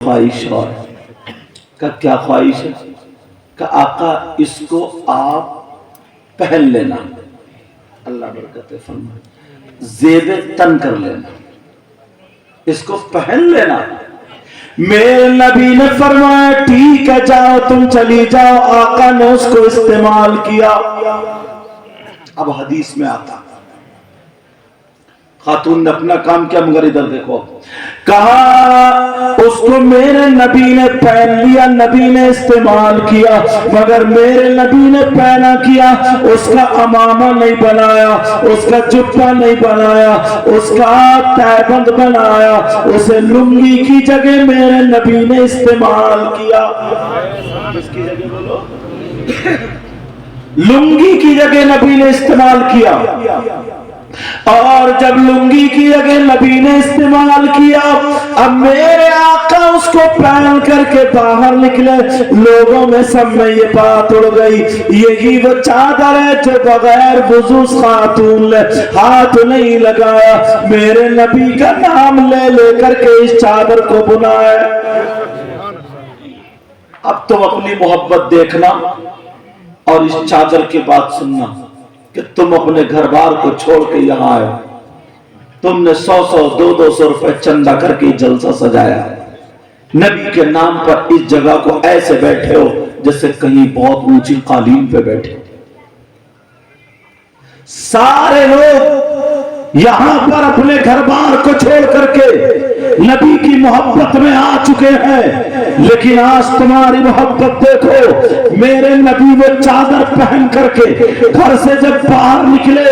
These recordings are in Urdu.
خواہش اور کا کیا خواہش ہے کہ آقا اس کو آپ پہن لینا، اللہ برکت فرمائے، زیب تن کر لینا، اس کو پہن لینا۔ میرے نبی نے فرمایا ٹھیک ہے جاؤ تم چلی جاؤ، آقا نے اس کو استعمال کیا۔ اب حدیث میں آتا خاتون نے اپنا کام کیا، مگر ادھر دیکھو، کہا اس کو میرے نبی نے پہن لیا، نبی نے استعمال کیا، مگر میرے نبی نے پہنا کیا، اس کا امامہ نہیں بنایا، اس کا جبہ نہیں بنایا، اس کا تہبند بنایا، اسے لنگی کی جگہ میرے نبی نے استعمال کیا۔ اس کی جگہ بولو، لنگی کی جگہ نبی نے استعمال کیا۔ اور جب لنگی کی جگہ نبی نے استعمال کیا، اب میرے آقا اس کو پہن کر کے باہر نکلے، لوگوں میں سب میں یہ بات اڑ گئی، یہی وہ چادر ہے جو بغیر وضو خاتون نے ہاتھ نہیں لگایا، میرے نبی کا نام لے لے کر کے اس چادر کو بنایا۔ اب تم اپنی محبت دیکھنا اور اس چادر کی بات سننا کہ تم اپنے گھر بار کو چھوڑ کے یہاں آئے، تم نے 100 200 روپے چندہ کر کے جلسہ سجایا، نبی کے نام پر اس جگہ کو ایسے بیٹھے ہو جیسے کہیں بہت اونچی قالین پہ بیٹھے۔ سارے لوگ یہاں پر اپنے گھر بار کو چھوڑ کر کے نبی کی محبت میں آ چکے ہیں، لیکن آج تمہاری محبت دیکھو، میرے نبی وہ چادر پہن کر کے گھر سے جب باہر نکلے،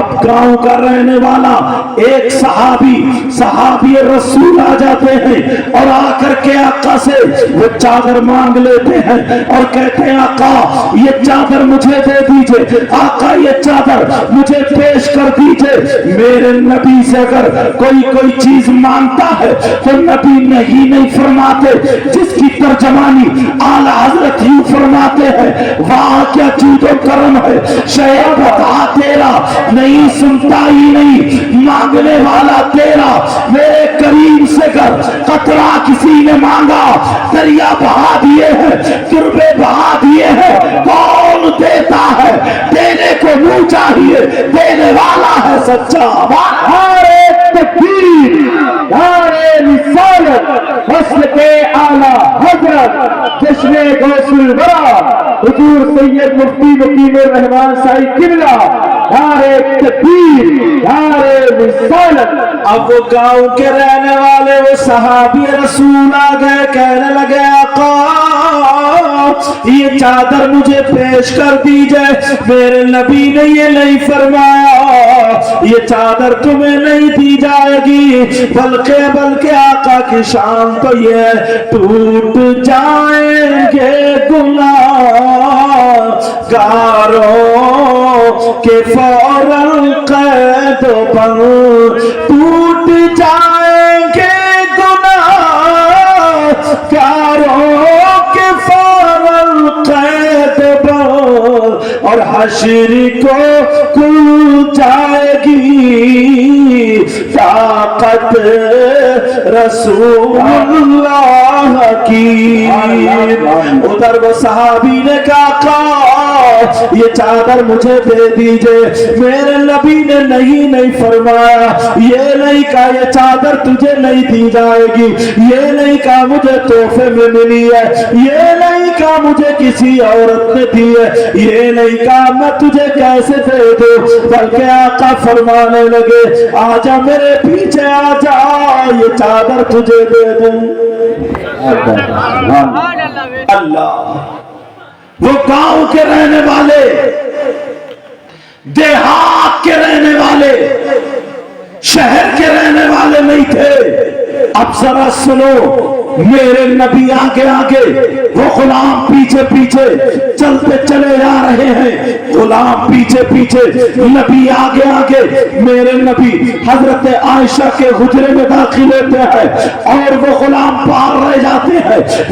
اب گاؤں کا رہنے والا ایک صحابی رسول آ جاتے ہیں اور آ کر کے آقا سے وہ چادر مانگ لیتے ہیں اور کہتے ہیں آقا یہ چادر مجھے دے دیجئے، آقا یہ چادر مجھے پیش کر دیجئے۔ میرے نبی سے اگر کوئی چیز مانگتا ہے تو نبی نہیں فرماتے، جس کی ترجمانی اعلیٰ حضرت یوں فرماتے ہیں، واہ کیا جود و کرم ہے، شاید بتا تیرا نہیں سنتا ہی نہیں، مانگنے والا تیرا، میرے کریم سے گر قطرہ کسی نے مانگا، دریا بہا دیے ہیں، تربے بہا دیے ہیں، کون دیتا ہے، دینے کو منہ چاہیے، دینے والا ہے سچا۔ نعرہ تکبیر، نعرہ رسالت، مسلک اعلیٰ حضرت جشن غوث الورا حضور سید مفتی مقیم الرحمان سائی قبلہ، نعرہ تکبیر، نعرہ رسالت۔ اب وہ گاؤں کے رہنے والے وہ صحابی رسول آ گئے، کہنے لگے آقا یہ چادر مجھے پیش کر دیجئے، میرے نبی نے یہ نہیں فرمایا یہ چادر تمہیں نہیں دی جائے گی، بلکہ آقا کی شان تو یہ ٹوٹ جائیں گے گناہ گاروں کے فوراً قید و بند، ٹوٹ جائیں گے گناہ گاروں کے فوراً قید و بند، اور حشر کو کھل جائے گی طاقت رسول اللہ کی۔ ادھر وہ صحابی نے کہا یہ چادر مجھے دے دیجئے، میرے نبی نے نہیں فرمایا، یہ نہیں کہا یہ چادر تجھے نہیں دی جائے گی، یہ نہیں کہا مجھے تحفے میں ملی ہے، یہ نہیں کہا مجھے کسی عورت نے دی ہے، یہ نہیں کہا میں تجھے کیسے دے دوں، بلکہ آقا فرمانے لگے آجا میرے پیچھے آجا، یہ چادر تجھے دے دوں۔ اللہ، وہ گاؤں کے رہنے والے، دیہات کے رہنے والے، شہر کے رہنے والے نہیں تھے۔ اب ذرا سنو، میرے نبی آگے آگے، وہ غلام پیچھے پیچھے چلتے چلے جا رہے ہیں، غلام پیچھے پیچھے، نبی آگے آگے، میرے نبی حضرت عائشہ کے حجرے میں داخل ہوتے ہیں اور وہ غلام پار رہ جاتے ہیں۔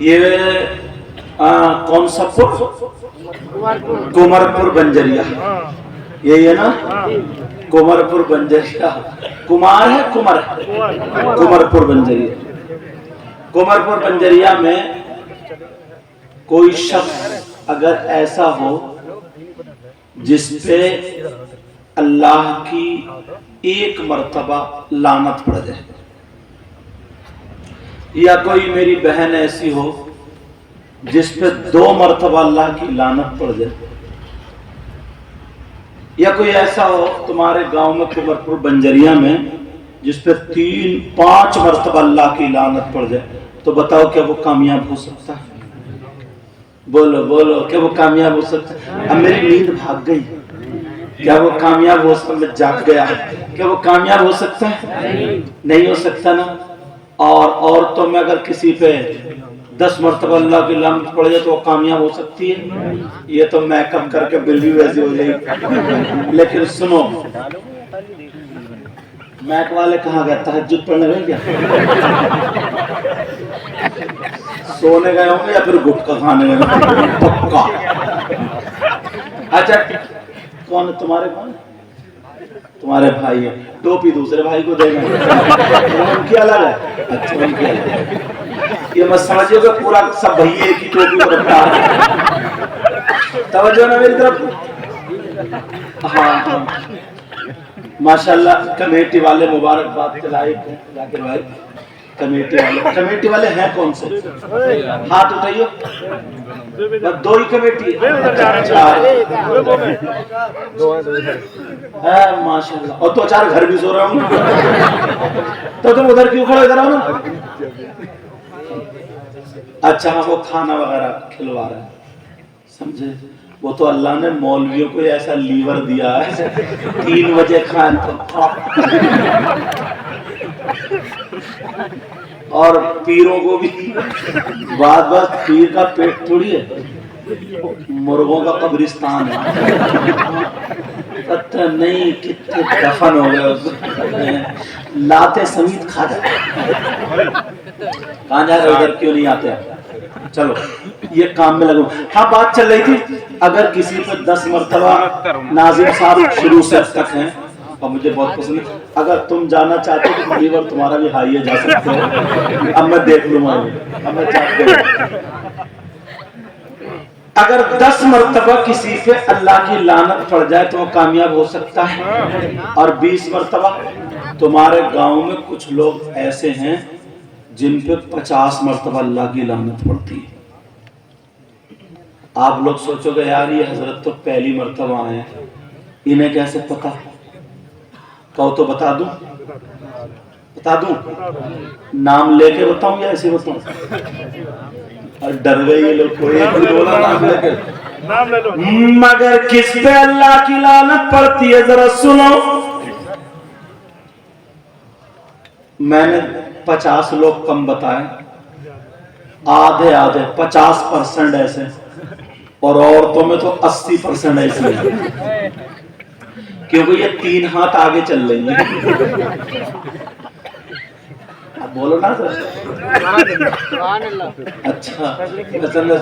یہ کون سا پور؟ کمرپور بنجریا، یہی ہے نا؟ کمرپور بنجریا، کمار ہے کمر، کمرپور بنجریا۔ کمرپور بنجریا میں کوئی شخص اگر ایسا ہو جس پہ اللہ کی ایک مرتبہ لعنت پڑ جائے، یا کوئی میری بہن ایسی ہو جس پہ 2 مرتبہ اللہ کی لعنت پڑ جائے، یا کوئی ایسا ہو تمہارے گاؤں میں کمرپور بنجریا میں جس پہ 3-5 مرتبہ اللہ کی لعنت پڑ جائے، تو بتاؤ کیا وہ کامیاب ہو سکتا ہے؟ بولو بولو، کیا وہ کامیاب ہو سکتا ہے؟ اب میری نیند بھاگ گئی، کیا وہ کامیاب ہو سکتا ہے؟ میں جاگ گیا، کیا وہ کامیاب ہو سکتا ہے؟ نہیں ہو سکتا نا۔ اور عورتوں میں اگر کسی پہ 10 مرتبہ اللہ کی لعنت پڑ جائے تو وہ کامیاب ہو سکتی ہے؟ یہ تو میک اپ کر کے بل بھی ویسی ہو جائے گی۔ لیکن سنو، میک والے کہاں گئے؟ تہجد پڑھنے گئے کیا؟ سونے گئے ہوں گے یا پھر گٹکا کھانے گئے پکا۔ اچھا کون تمہارے کون؟ تمہارے بھائی ہیں، ٹوپی دوسرے بھائی کو دے گئے، ان کی الگ ہے۔ اچھا ان کی الگ ہے، یہ مت سمجھو کہ پورا سب بھائی ایک ہی ٹوپی کو رکھتا ہے۔ توجہ نا میری طرف۔ ہاں ماشاءاللہ کمیٹی والے مبارکباد کے لائق ہیں ذاکر بھائی۔ کمیٹی والے ہیں کون سے؟ ہاتھ اٹھائیے۔ بس 2 ہی کمیٹی ہے؟ ماشاءاللہ۔ اور 2-4 گھر بھی سو رہا ہوں، تو تم ادھر کیوں کھڑے؟ ادھر آؤ نا۔ اچھا وہ کھانا وغیرہ کھلوا رہے ہیں، سمجھے؟ وہ تو اللہ نے مولویوں کو ایسا لیور دیا ہے 3 بجے کھان، اور پیروں کو بھی بات پیر کا پیٹ تھوڑی ہے، مرغوں کا قبرستان ہے، پتہ نہیں کتنے دفن ہو گئے، لاتے سمیت کھا جاتے۔ کہاں جا رہے ادھر کیوں نہیں آتے؟ چلو یہ کام میں لگو۔ ہاں بات چل رہی تھی اگر کسی پہ 10 مرتبہ، ناظم صاحب شروع سے اب تک ہیں اور مجھے بہت پسند ہے، اگر تم جانا چاہتے ہو تو لیور تمہارا بھی ہائی ہے، جا سکتے ہو، اب میں دیکھ لوں گا، اب میں چاہتے ہوں۔ اگر 10 مرتبہ کسی پہ اللہ کی لعنت پڑ جائے تو وہ کامیاب ہو سکتا ہے، اور 20 مرتبہ۔ تمہارے گاؤں میں کچھ لوگ ایسے ہیں جن پہ 50 مرتبہ اللہ کی لعنت پڑتی ہے۔ آپ لوگ سوچو گے یار یہ حضرت تو پہلی مرتبہ آئے ہیں، انہیں کیسے پتا؟ کہو تو بتا دوں، بتا دوں، نام لے کے بتاؤں یا ایسے بتاؤں؟ اور ڈر گئے یہ لوگ، کوئی ایک بھی بولا نام لے کے؟ مگر کس پہ اللہ کی لعنت پڑتی ہے ذرا سنو۔ میں نے 50 لوگ کم بتائے، آدھے 50% ایسے، اور عورتوں میں تو 80% ایسے ہیں، کیونکہ یہ 3 ہاتھ آگے چل رہی ہیں۔ بولو نا سر۔ اچھا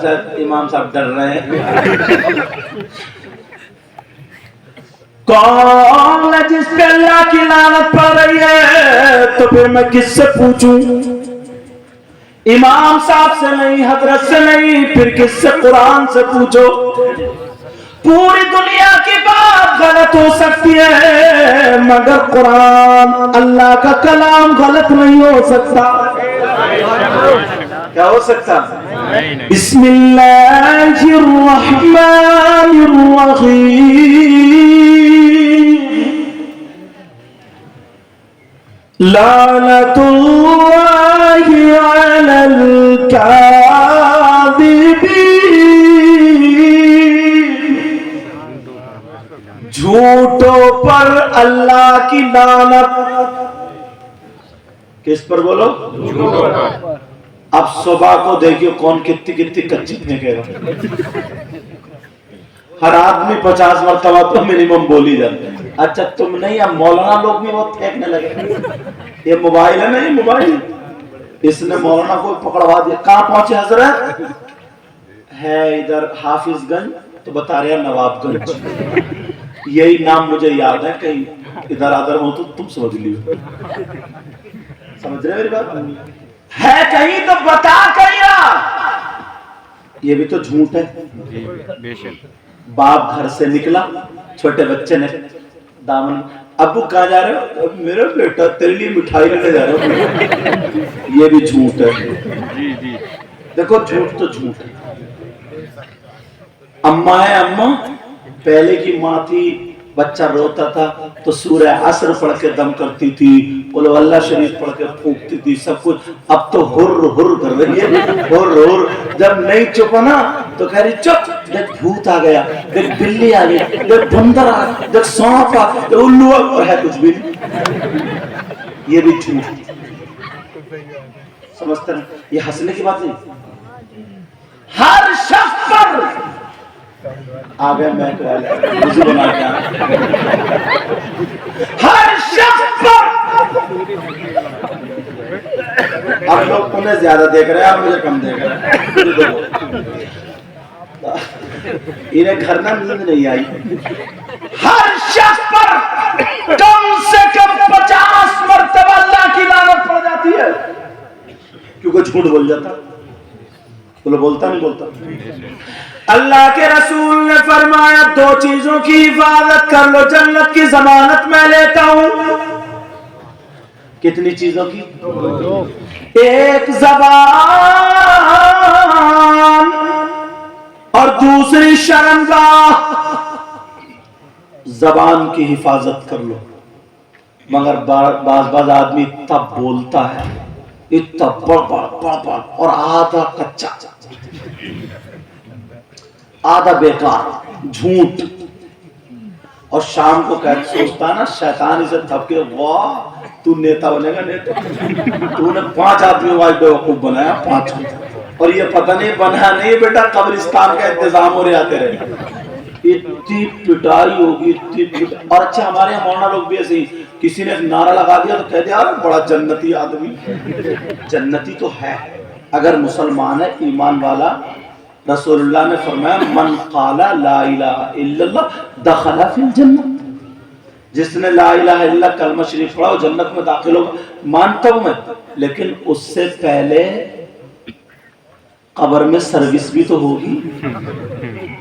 شاید امام صاحب ڈر رہے ہیں۔ کون ہے جس پہ اللہ کی لعنت پڑ رہی ہے؟ تو پھر میں کس سے پوچھوں؟ امام صاحب سے نہیں، حضرت سے نہیں، پھر کس سے؟ قرآن سے پوچھو۔ پوری دنیا کی بات غلط ہو سکتی ہے مگر قرآن اللہ کا کلام غلط نہیں ہو سکتا۔ کیا ہو سکتا؟ بسم اللہ الرحمن الرحیم، لعنت اللہ علی الکاذبین، جھوٹوں پر اللہ کی لعنت۔ کس پر بولو؟ جھوٹوں پر۔ اب صبح کو دیکھیے کون کتنی کچی پھینکے گا۔ ہر آدمی 50 مرتبہ تو منیمم بولی جاتا ہے۔ اچھا تم نہیں، اب مولانا لوگ بھی بہت پھینکنے لگے۔ یہ موبائل ہے نا، یہ موبائل اس نے مولانا کو پکڑوا دیا. کہاں پہنچے حضرت؟ ہے ادھر حافظ گنج, تو بتا رہے ہیں نواب گنج. یہی نام مجھے یاد ہے, کہیں ادھر ادھر ہو تو تم سمجھ لیو. سمجھ رہے میری بات؟ ہے کہیں تو بتا کہیں رہا. یہ بھی تو جھوٹ ہے. باپ گھر سے نکلا, چھوٹے بچے نے دامن, ابو کہاں جا رہے ہو؟ میرا بیٹا تیرے لیے مٹھائی لینے جا رہا ہوں. یہ بھی جھوٹ ہے. دیکھو جھوٹ تو جھوٹ ہے. اماں ہے اماں, پہلے کی ماں تھی, بچہ روتا تھا تو سورہ عصر پڑھ کے دم کرتی تھی, قل هو اللہ شریف پڑھ کے پھونکتی تھی, سب کچھ. اب تو ہر ہر کر رہی ہے, ہر ہر. جب نہیں چپا نا تو کہہ رہی چپ, دیکھ بھوت آ گیا, دیکھ بلی آ گئی, دیکھ بندر آ گیا, دیکھ سانپ آ گیا, الو, اور ہے کچھ بھی نہیں. یہ بھی جھوٹ. سمجھتے ہیں؟ یہ ہنسنے کی بات نہیں. ہر شخص پر آگے میں وضو بنا کے ہر شخص پر. اب لوگ انہیں زیادہ دیکھ رہے ہیں, آپ مجھے کم دیکھ رہے ہیں. انہیں گھر نہ نیند نہیں آئی. ہر شخص پر کم سے کم 50 مرتبہ اللہ کی لعنت پڑ جاتی ہے, کیونکہ جھوٹ بول جاتا. بولو بولتا نہیں بولتا. اللہ کے رسول نے فرمایا 2 چیزوں کی حفاظت کر لو, جنت کی ضمانت میں لیتا ہوں. کتنی چیزوں کی؟ 1 زبان اور دوسری شرمگاہ. زبان کی حفاظت کر لو, مگر بعض آدمی تب بولتا ہے اتنا بڑ اور آدھا کچا, آدھا بیکار, جھوٹ. اور شام کو سوچتا نا شیطان اسے تھپ کے, واہ تو نیتا بنے گا. نیتا تو نے 5 آدمیوں کا بیوقوف بنایا, 5. اور یہ پتہ نہیں بنا نہیں بیٹا, قبرستان کا انتظام ہو رہے آتے رہے. اتنی پٹائی ہوگی, اتنی پٹائی. اور اچھا ہمارے یہاں مولانا لوگ بھی ایسے ہی, کسی نے نعرہ لگا دیا تو کہہ دیا بڑا جنتی آدمی. جنتی تو ہے اگر مسلمان ہے, ایمان والا. رسول اللہ نے فرمایا من قال لا الہ الا اللہ دخل فی الجنہ. جس نے لا الہ الا اللہ کلمہ شریف پڑھا وہ جنت میں داخل ہوگا. مانتا ہوں میں, لیکن اس سے پہلے قبر میں سروس بھی تو ہوگی.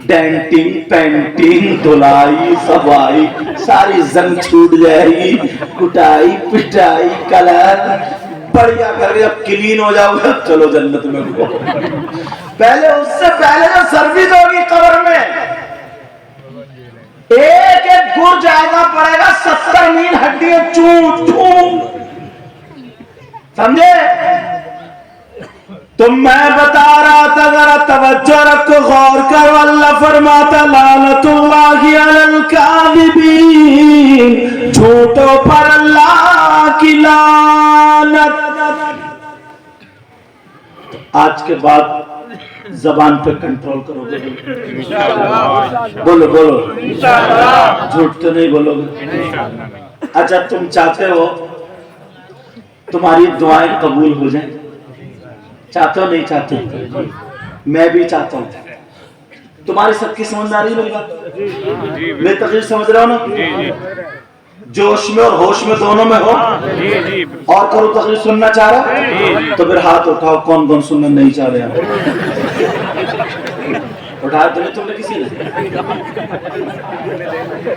ڈینٹنگ, پینٹنگ, دھلائی, صفائی, ساری زنگ چھوٹ جائے گی, کٹائی پٹائی, کلر بڑھیا کر کے جب کلین ہو جاؤ گے چلو جنت میں. پہلے اس سے پہلے جو سروس ہوگی قبر میں, ایک ایک گر جائے گا, پڑے گا 70 میل ہڈیاں چون چون. سمجھے؟ تو میں بتا رہا تھا ذرا توجہ رکھو, غور کرو. اللہ فرماتا لعنت اللہ علی الکاذبین, جھوٹوں پر اللہ کی لعنت. آج کے بعد زبان پہ کنٹرول کرو گے. بولو بولو, جھوٹ تو نہیں بولو گے. اچھا تم چاہتے ہو تمہاری دعائیں قبول ہو جائیں؟ چاہتے ہو نہیں چاہتے؟ میں بھی چاہتا ہوں. تمہاری سب کی سمجھ آ رہی ہے میری بات؟ میں تقریر سمجھ رہا ہوں نا؟ جوش میں اور ہوش میں دونوں میں ہو. اور کرو تقریر سننا چاہ رہا تو پھر ہاتھ اٹھاؤ, کون کون سننا نہیں چاہ رہے ہیں؟ اٹھایا تو نہیں تم نے کسی نے؟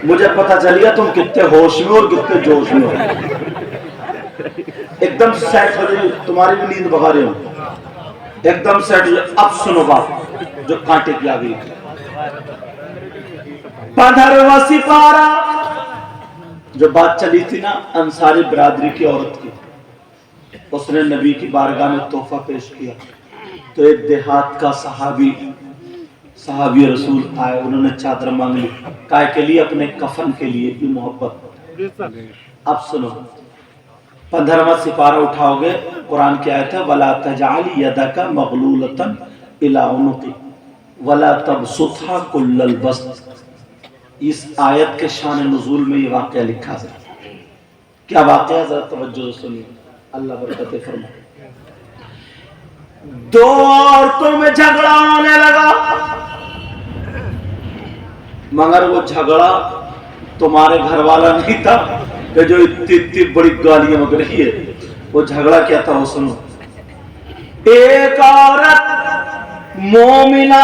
مجھے پتا چل گیا تم کتنے ہوش میں اور کتنے جوش میں ہو. ایک دم سیٹ ہو جائے, تمہاری بھی نیند بھگا رہے ہو, ایک دم سیٹ ہو جائے. اب سنو بات جو کانٹے کی آ گئی. 15واں سپارہ, جو بات چلی تھی نا انصاری برادری کی عورت کی, اس نے نبی کی بارگاہ میں تحفہ پیش کیا. تو ایک دیہات کا صحابی رسول آئے, انہوں نے چادر مانگ لی. کائے کے لیے؟ اپنے کفن کے لیے, بھی محبت. اب سنو 15واں سپارہ اٹھاؤ گے, قرآن کی آیت ہے وَلَا تَجْعَلْ يَدَكَ مَغْلُولَةً إِلَىٰ عُنُقِكَ وَلَا تَبْسُطْهَا كُلَّ الْبَسْطِ. اس آیت کے شان نزول میں یہ واقعہ لکھا ہے. کیا واقعہ؟ ذرا توجہ سنیے, اللہ برکت فرمائے. دو عورتوں میں جھگڑا ہونے لگا، مگر وہ جھگڑا تمہارے گھر والا نہیں تھا کہ جو اتنی بڑی گالیاں مگ رہی ہے. وہ جھگڑا کیا تھا وہ سنو. ایک عورت مومنہ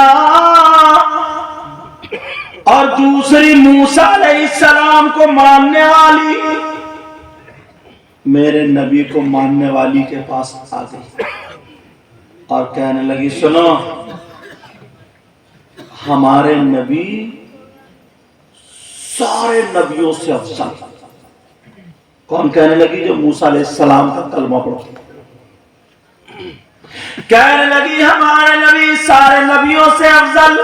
اور دوسری موسیٰ علیہ السلام کو ماننے والی میرے نبی کو ماننے والی کے پاس آ گئی اور کہنے لگی سنو، ہمارے نبی سارے نبیوں سے افضل. کون کہنے لگی؟ جو موسیٰ علیہ السلام کا کلمہ پڑھا. کہنے لگی ہمارے نبی سارے نبیوں سے افضل.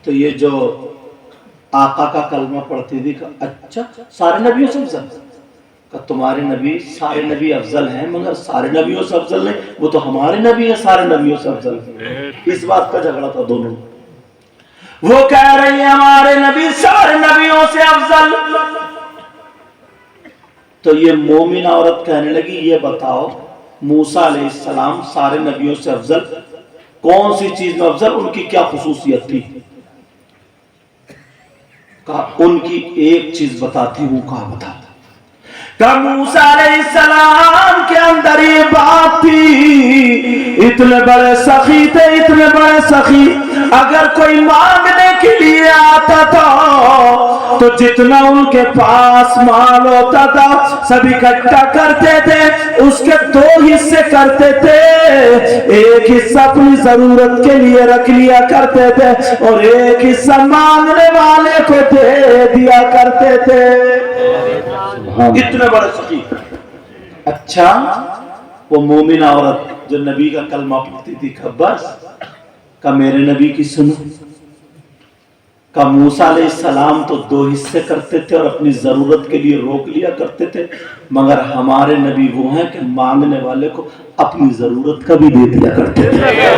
تو یہ جو آقا کا کلمہ پڑھتی تھی کہ اچھا سارے نبیوں سے افضل، کہ تمہارے نبی سارے نبی افضل ہیں مگر سارے نبیوں سے افضل نہیں، وہ تو ہمارے نبی ہیں سارے نبیوں سے افضل ہیں. اس بات کا جھگڑا تھا دونوں. وہ کہہ رہی ہیں ہمارے نبی سارے نبیوں سے افضل. تو یہ مومن عورت کہنے لگی یہ بتاؤ موسیٰ علیہ السلام سارے نبیوں سے افضل کون سی چیز میں افضل؟ ان کی کیا خصوصیت تھی؟ کہا ان کی ایک چیز بتاتی ہوں. کہا بتا. کہ موسیٰ علیہ السلام کے اندر یہ بات تھی، اتنے بڑے سخی تھے، اتنے بڑے سخی، اگر کوئی مانگنے کے لیے آتا تھا تو جتنا ان کے پاس مال ہوتا تھا سب اکٹھا کرتے تھے، اس کے دو حصے کرتے تھے، ایک حصہ اپنی ضرورت کے لیے رکھ لیا کرتے تھے اور ایک حصہ مانگنے والے کو دے دیا کرتے تھے. اتنے بڑے سخی. اچھا وہ مومنہ عورت جو نبی کا کلمہ پڑھتی تھی کہ بس کہ میرے نبی کی سنو، کہ موسیٰ علیہ السلام تو دو حصے کرتے تھے اور اپنی ضرورت کے لیے روک لیا کرتے تھے، مگر ہمارے نبی وہ ہیں کہ مانگنے والے کو اپنی ضرورت کا بھی دے دیا کرتے تھے،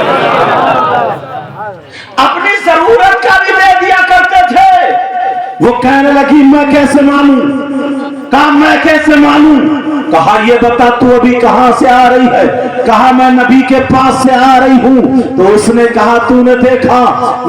اپنی ضرورت کا بھی دے دیا کرتے تھے. وہ کہنے لگی میں کیسے مانوں؟ کہا میں کیسے مانوں؟ کہا یہ بتا تو ابھی کہاں سے آ رہی ہے؟ کہا میں نبی کے پاس سے آ رہی ہوں. تو اس نے کہا تو نے دیکھا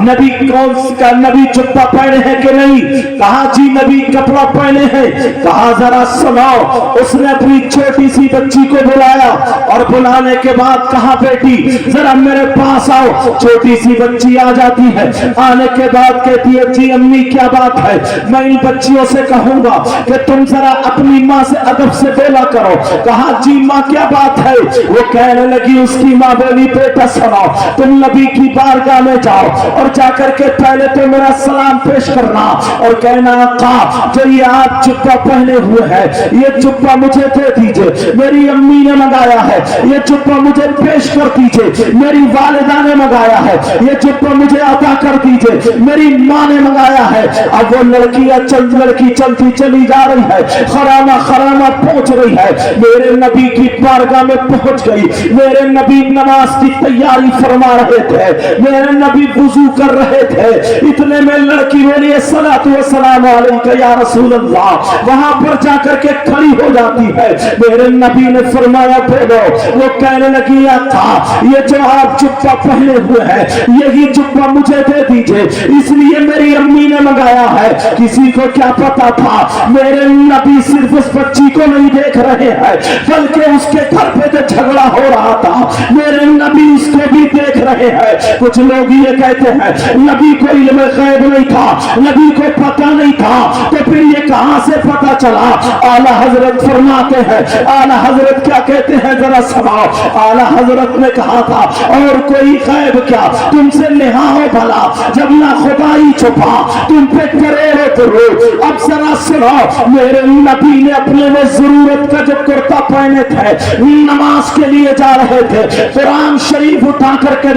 نبی کون کا نبی جبہ پہنے ہیں کہ نہیں؟ کہا جی نبی کپڑا پہنے ہیں. کہا ذرا سناؤ. اس نے اپنی چھوٹی سی بچی کو بلایا اور بلانے کے بعد کہا بیٹی ذرا میرے پاس آؤ. چھوٹی سی بچی آ جاتی ہے، آنے کے بعد کہتی ہے جی امی کیا بات ہے؟ میں ان بچیوں سے کہوں گا کہ تم ذرا اپنی ماں سے ادب سے بولا کرو. کہا جی ماں کیا بات ہے؟ وہ کہنے لگی اس کی ماں بولی بیٹا سناؤ، تم نبی کی بارگاہ میں جاؤ اور جا کر کے پہلے تو میرا سلام پیش کرنا اور کہنا آقا جو یہ آپ جبہ پہنے ہوئے ہے یہ جبہ مجھے دے دیجئے، میری امی نے منگایا ہے، یہ جبہ مجھے پیش کر دیجئے، میری والدہ نے منگایا ہے، یہ جبہ مجھے عطا کر دیجئے، میری ماں نے منگایا ہے. اب وہ لڑکی چلتی چلی جا رہی ہے، خرامہ پہنچ رہی ہے، میرے نبی کی بارگاہ میں پہنچ گئی. میرے نبی نماز کی تیاری فرما رہے تھے، میرے نبی وضو کر رہے تھے. اتنے میں لڑکی بولی الصلاۃ والسلام علیک یا رسول اللہ، وہاں پر جا کر کے کھڑی ہو جاتی ہے. میرے نبی نے فرمایا بولو. وہ کہنے لگی آقا یہ جو آپ جبہ پہنے ہوئے ہیں یہی جبہ مجھے دے دیجئے، اس لیے میری امی نے منگایا ہے. کسی کو کیا پتا تھا میرے نبی صرف اس بچی کو نہیں دیکھ رہے ہیں بلکہ اس کے گھر پہ جو جھگڑا ہو رہا تھا میرے نبی اس کو بھی دیکھ رہے ہیں. کچھ لوگ یہ کہتے ہیں نبی کو علم غیب نہیں تھا، نبی کو پتہ نہیں تھا، تو پھر یہ کہاں سے پتہ چلا؟ اعلیٰ حضرت فرماتے ہیں، اعلیٰ حضرت کیا کہتے ہیں ذرا سناؤ. اعلیٰ حضرت نے کہا تھا اور کوئی غیب کیا تم سے نہا ہو بھلا، جب نہ خدائی چھپا تم پہ کرے ہو کرو. اب ذرا سناؤ میرے نبی نے اپنے وہ ضرورت کا جو کرتا پہنے تھے نماز کے لیے جا رہے تھے، قرآن شریف اٹھا کر کے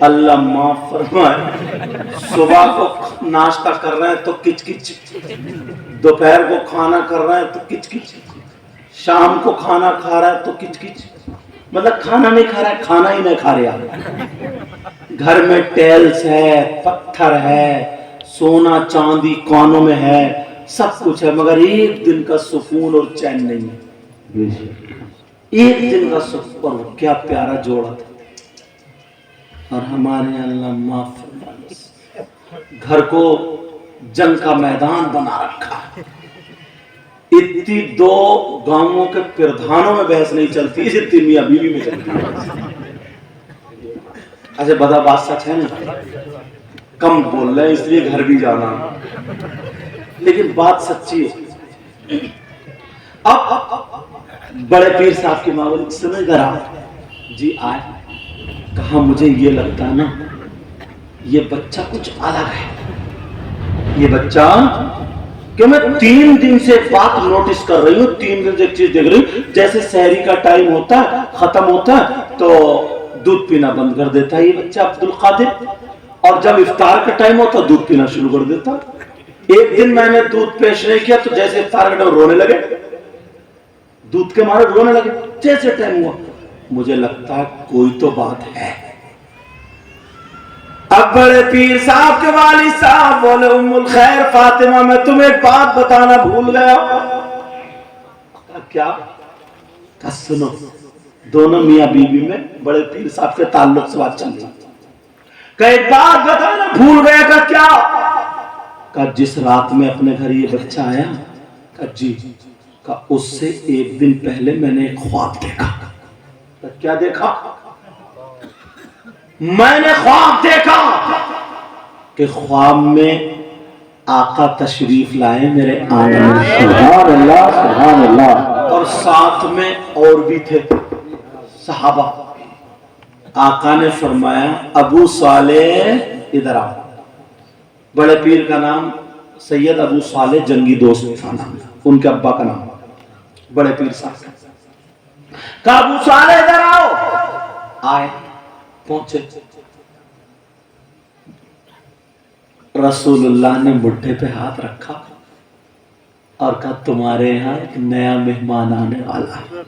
اللہ معاف فرمائے، صبح کو ناشتہ کر رہے ہیں تو کچ کچ، دوپہر کو کھانا کر رہے ہیں تو کچ کچ، شام کو کھانا کھا رہا ہے تو کچ کچ، مطلب کھانا نہیں کھا رہا ہے، کھانا ہی نہیں کھا رہا۔ گھر میں ٹیلز ہے، پتھر ہے، سونا چاندی کانوں میں ہے، سب کچھ ہے، مگر ایک دن کا سکون اور چین نہیں ہے۔ ایک دن کا سکون، اور کیا پیارا جوڑا تھا۔ اور ہمارے اللہ معاف فرمائے، گھر کو جنگ کا میدان بنا رکھا ہے۔ اتنی دو گاؤں کے پردھانوں میں بحث نہیں چلتی جتنی میاں بیوی میں چلتی ہے۔ ایسے بدا بات سچ ہے نا، کم بول رہے ہیں اس لیے گھر بھی جانا، لیکن بات سچی ہے۔ اب بڑے پیر صاحب کی ماں بولی سمجھ گھر آ جی آئے، کہا مجھے یہ لگتا ہے نا یہ بچہ کچھ الگ ہے، یہ بچہ کہ میں 3 دن سے بات نوٹس کر رہی ہوں، 3 دن سے ایک چیز دیکھ رہی ہوں، جیسے سحری کا ٹائم ہوتا ہے ختم ہوتا ہے تو دودھ پینا بند کر دیتا ہے یہ بچہ عبد القادر، اور جب افطار کا ٹائم ہوتا دودھ پینا شروع کر دیتا۔ ایک دن میں نے دودھ پیش نہیں کیا تو جیسے افطار کا ٹائم رونے لگے، دودھ کے مارے رونے لگے، جیسے ٹائم ہوا مجھے لگتا ہے کوئی تو بات ہے۔ اب بڑے پیر صاحب کے والد صاحب بولے ام الخیر فاطمہ میں تمہیں ایک بات بتانا بھول گیا۔ کیا؟ کہا سنو، دونوں میاں بیوی میں بڑے پیر صاحب کے تعلق سے بات چل رہی، کہ ایک بات بتانا بھول گیا۔ کہ کیا؟ کہ جس رات میں اپنے گھر یہ بچہ آیا، کہ جی، کہ اس سے ایک دن پہلے میں نے ایک خواب دیکھا۔ کہ کیا دیکھا؟ میں نے خواب دیکھا کہ خواب میں آقا تشریف لائے میرے آنگن میں، سبحان اللہ سبحان اللہ، اور ساتھ میں اور بھی تھے صحابہ۔ آقا نے فرمایا ابو صالح ادھر آؤ۔ بڑے پیر کا نام سید ابو صالح جنگی دوست تھا نام، ان کے ابا کا نام بڑے پیر صاحب کا۔ کہا ابو صالح ادھر آؤ۔ آئے، پہنچے، رسول اللہ نے مٹھے پہ ہاتھ رکھا اور کہا تمہارے یہاں ایک نیا مہمان آنے والا ہے،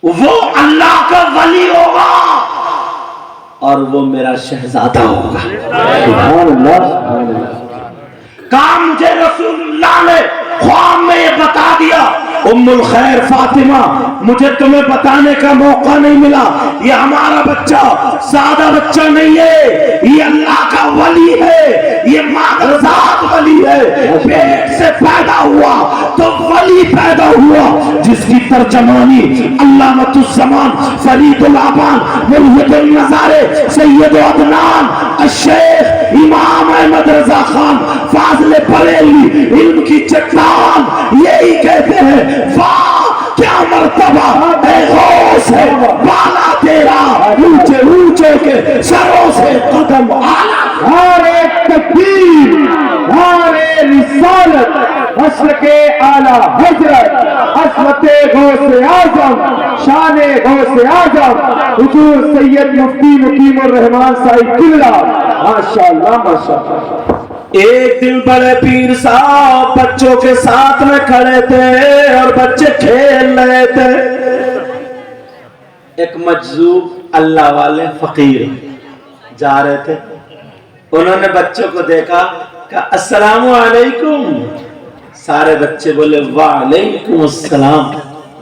وہ اللہ کا ولی ہوگا اور وہ میرا شہزادہ ہوگا۔ سبحان اللہ سبحان اللہ۔ کہا مجھے رسول اللہ نے خواب میں یہ بتا دیا ام الخیر فاطمہ، مجھے تمہیں بتانے کا موقع نہیں ملا، یہ ہمارا بچہ سادہ بچہ نہیں ہے، یہ اللہ کا ولی ہے، یہ مادرزاد ولی ہے، پیٹ سے پیدا ہوا تو ولی پیدا ہوا، جس کی ترجمانی علامۃ الزمان فرید الابان مرشد النظارے سید عدنان الشیخ امام احمد رضا خان فاضل بریلوی علم کی چٹان یہی کہتے ہیں، واہ کیا مرتبہ اے غوث ہے بالا تیرا، اونچے اونچے کے سروں سے قدم اعلیٰ، ہر ایک تکبیر، ہر رسالت، عصر کے اعلیٰ حضرت عظمت غوث اعظم، شان غوث اعظم حضور سید مفتی مقیم الرحمان صاحب قبلہ، ماشاءاللہ ماشاءاللہ۔ ایک دن بڑے پیر صاحب بچوں کے ساتھ میں کھڑے تھے اور بچے کھیل رہے تھے، ایک مجذوب اللہ والے فقیر جا رہے تھے، انہوں نے بچوں کو دیکھا، کہا السلام علیکم، سارے بچے بولے وعلیکم السلام۔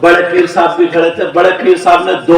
بڑے پیر صاحب بھی کھڑے تھے، بڑے پیر صاحب نے 2